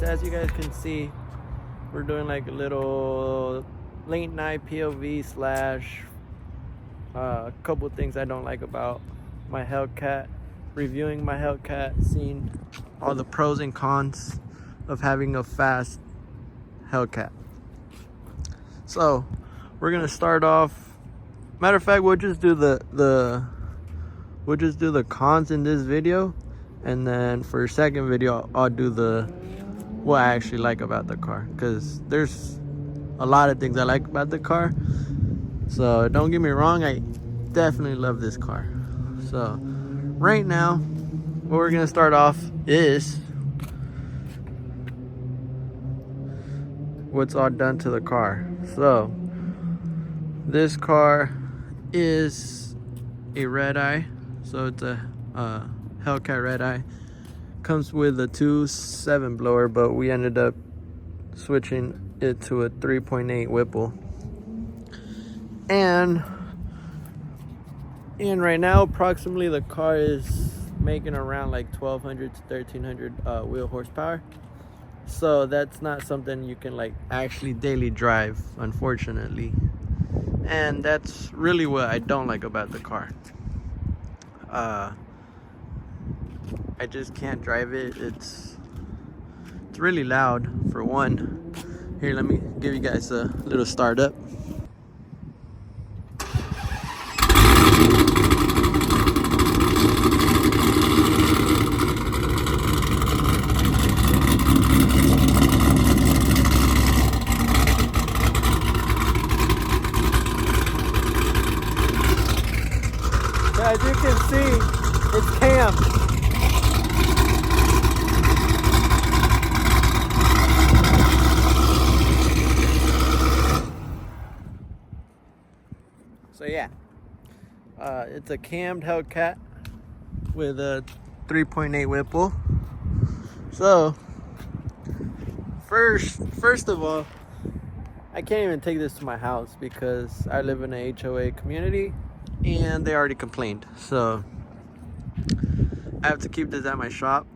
As you guys can see, we're doing like a little late night POV slash a couple things I don't like about my Hellcat, reviewing my Hellcat, seeing all the pros and cons of having a fast Hellcat. So we're gonna start off. Matter of fact, we'll just do the cons in this video, and then for a second video I'll do what I actually like about the car, because there's a lot of things I like about the car. So don't get me wrong, I definitely love this car. So right now what we're gonna start off is what's all done to the car. So this car is a red eye, so it's a Hellcat red eye. Comes with a 2.7 blower, but we ended up switching it to a 3.8 Whipple. And right now approximately the car is making around like 1200 to 1300 wheel horsepower. So that's not something you can like actually daily drive, unfortunately. And that's really what I don't like about the car. I just can't drive it. It's really loud, for one. Here, let me give you guys a little startup. As you can see, it's cam. So yeah, it's a cammed Hellcat with a 3.8 Whipple. So first of all, I can't even take this to my house because I live in an HOA community and they already complained. So I have to keep this at my shop.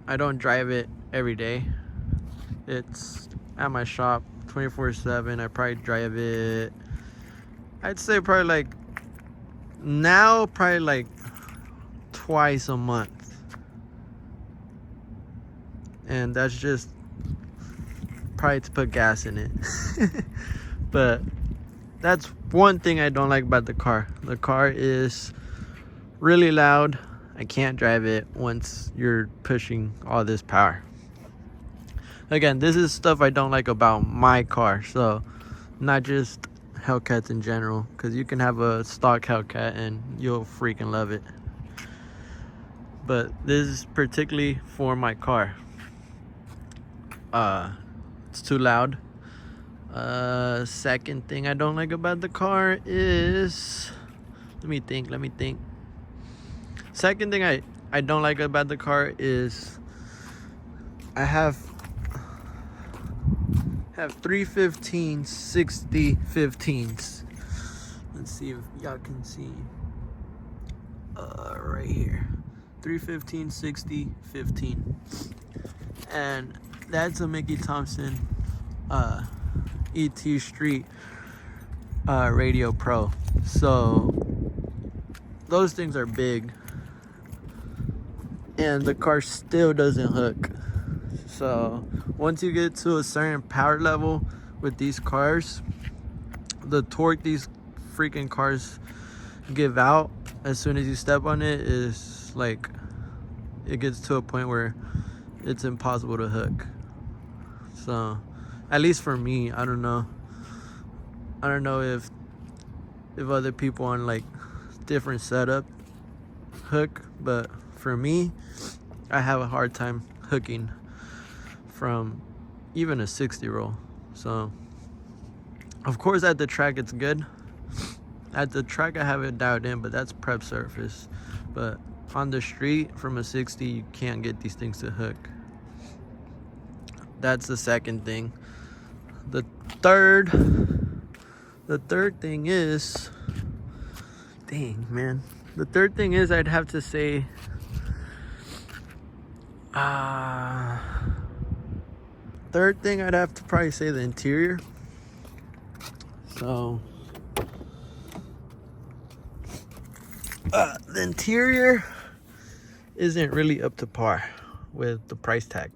I don't drive it every day. It's at my shop 24/7. I probably drive it, I'd say probably like twice a month. And that's just probably to put gas in it. But that's one thing I don't like about the car. The car is really loud. I can't drive it once you're pushing all this power. Again, this is stuff I don't like about my car. So not just Hellcats in general, because you can have a stock Hellcat and you'll freaking love it, but this is particularly for my car. It's too loud. Second thing I don't like about the car is, let me think. Second thing I don't like about the car is I have 315 60 15s. Let's see if y'all can see right here, 315 60 15, and that's a Mickey Thompson ET Street Radio Pro. So those things are big and the car still doesn't hook. So once you get to a certain power level with these cars, the torque these freaking cars give out as soon as you step on it is like, it gets to a point where it's impossible to hook. So at least for me, I don't know if other people on like different setup hook, but for me, I have a hard time hooking from even a 60 roll. So of course at the track it's good. At the track I have it dialed in, but that's prep surface. But on the street from a 60 you can't get these things to hook. That's the second thing. The third thing is, dang man, the third thing is I'd have to say third thing I'd have to probably say the interior. So the interior isn't really up to par with the price tag.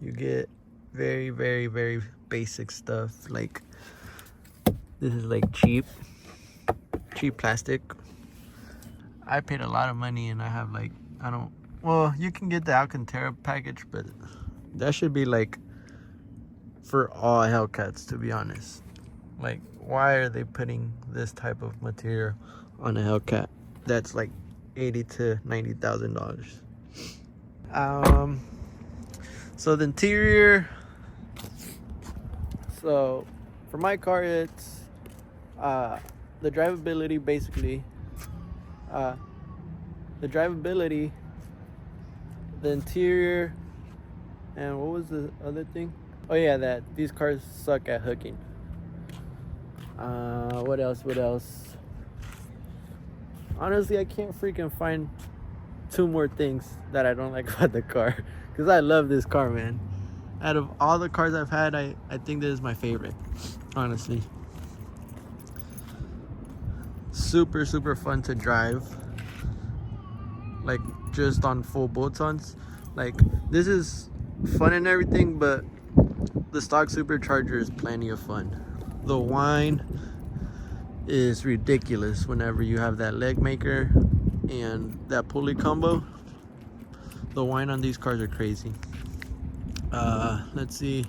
You get very, very, very basic stuff. Like this is like cheap plastic. I paid a lot of money and I have like, well, you can get the Alcantara package, but that should be like for all Hellcats, to be honest. Like, why are they putting this type of material on a Hellcat that's like $80,000 to $90,000? So the interior, so for my car it's the drivability, basically the interior, and what was the other thing? Oh yeah, that these cars suck at hooking. What else? Honestly, I can't freaking find two more things that I don't like about the car, because I love this car, man. Out of all the cars I've had, I think this is my favorite, honestly. Super, super fun to drive. Like, just on full bolt-ons. Like, this is fun and everything, but the stock supercharger is plenty of fun. The whine is ridiculous whenever you have that leg maker and that pulley combo. The whine on these cars are crazy. Let's see.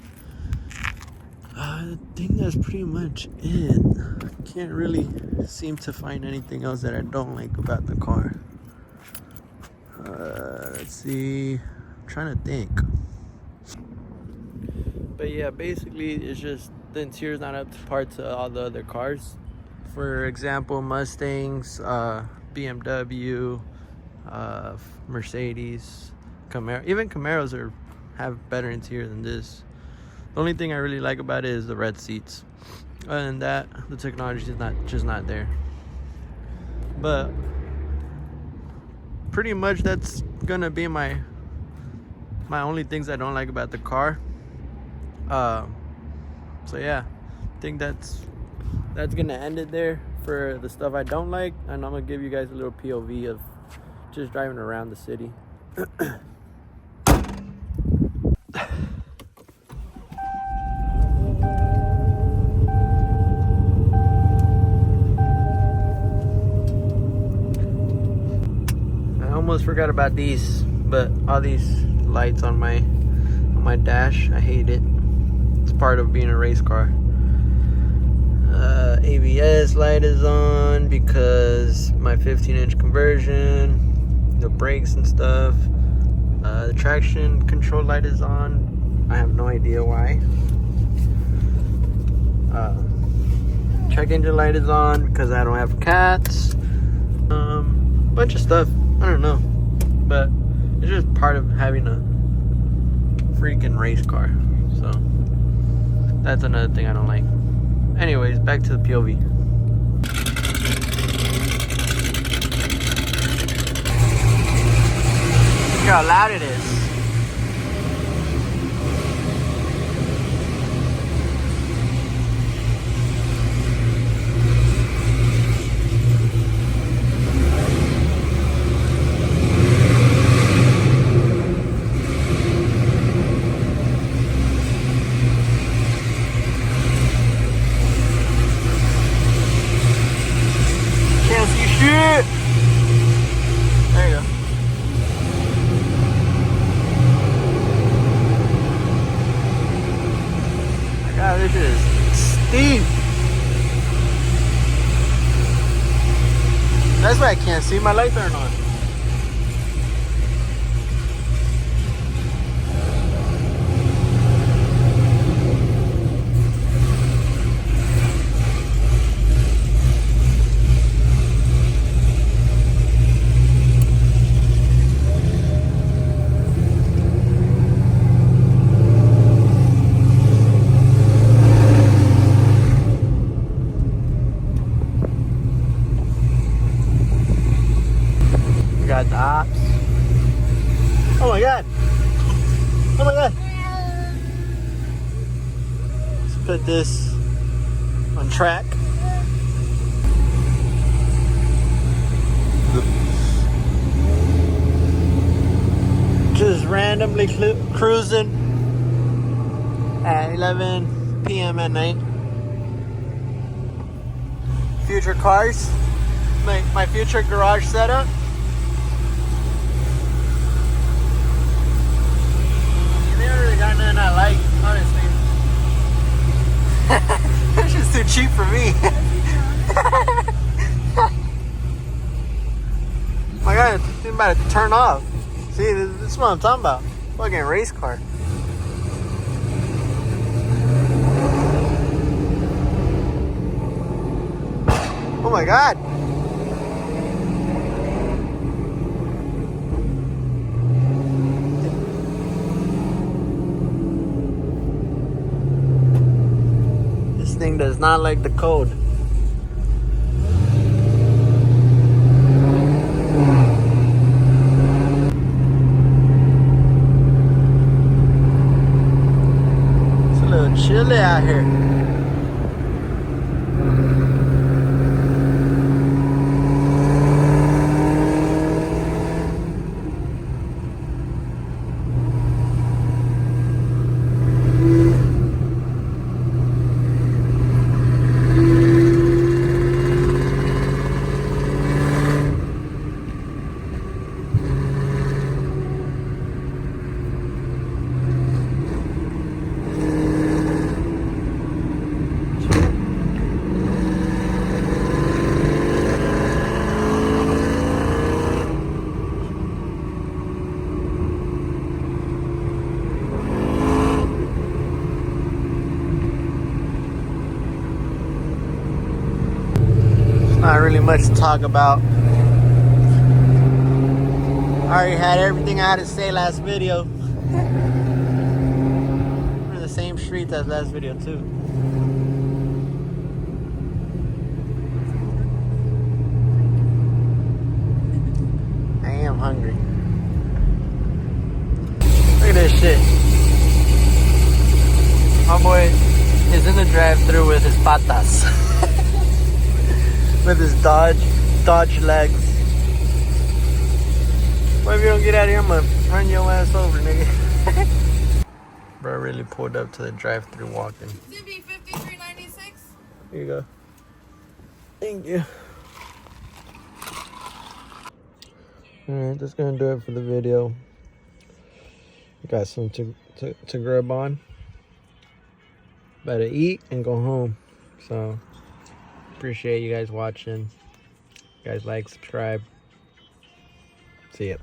I think that's pretty much it. I can't really seem to find anything else that I don't like about the car. Let's see. I'm trying to think. But yeah, basically it's just the interior's not up to par to all the other cars. For example, Mustangs, BMW, Mercedes, Camaro. Even Camaros have better interior than this. The only thing I really like about it is the red seats. Other than that, the technology is just not there. But pretty much that's gonna be my only things I don't like about the car. So yeah, I think that's gonna end it there for the stuff I don't like, and I'm gonna give you guys a little POV of just driving around the city. I almost forgot about these, but all these lights on my dash, I hate it. It's part of being a race car. ABS light is on because my 15-inch conversion, the brakes and stuff. The traction control light is on. I have no idea why. Check engine light is on because I don't have cats. Bunch of stuff. I don't know, but it's just part of having a freaking race car. So that's another thing I don't like. Anyways, back to the POV. Look how loud it is. There you go. My God, this is steep. That's why I can't see. My lights aren't on. put this on track. Just randomly cruising at 11 p.m. at night. Future cars, my future garage setup. They don't really got nothing I like, honestly. It's just too cheap for me. My God, it's about to turn off. See, this is what I'm talking about. Fucking race car. Oh my God. This thing does not like the code. Chilly out here. Not really much to talk about. I already had everything I had to say last video. We're in the same streets as last video too. I am hungry. Look at this shit. My boy is in the drive-thru with his patas. With his Dodge legs. Well, if you don't get out of here, I'm gonna run your ass over, nigga. Bro really pulled up to the drive-thru walking. Zippy 5396. Here you go. Thank you. Alright, that's gonna do it for the video. We got something to grab on. Better eat and go home. So appreciate you guys watching. You guys like, subscribe. See ya.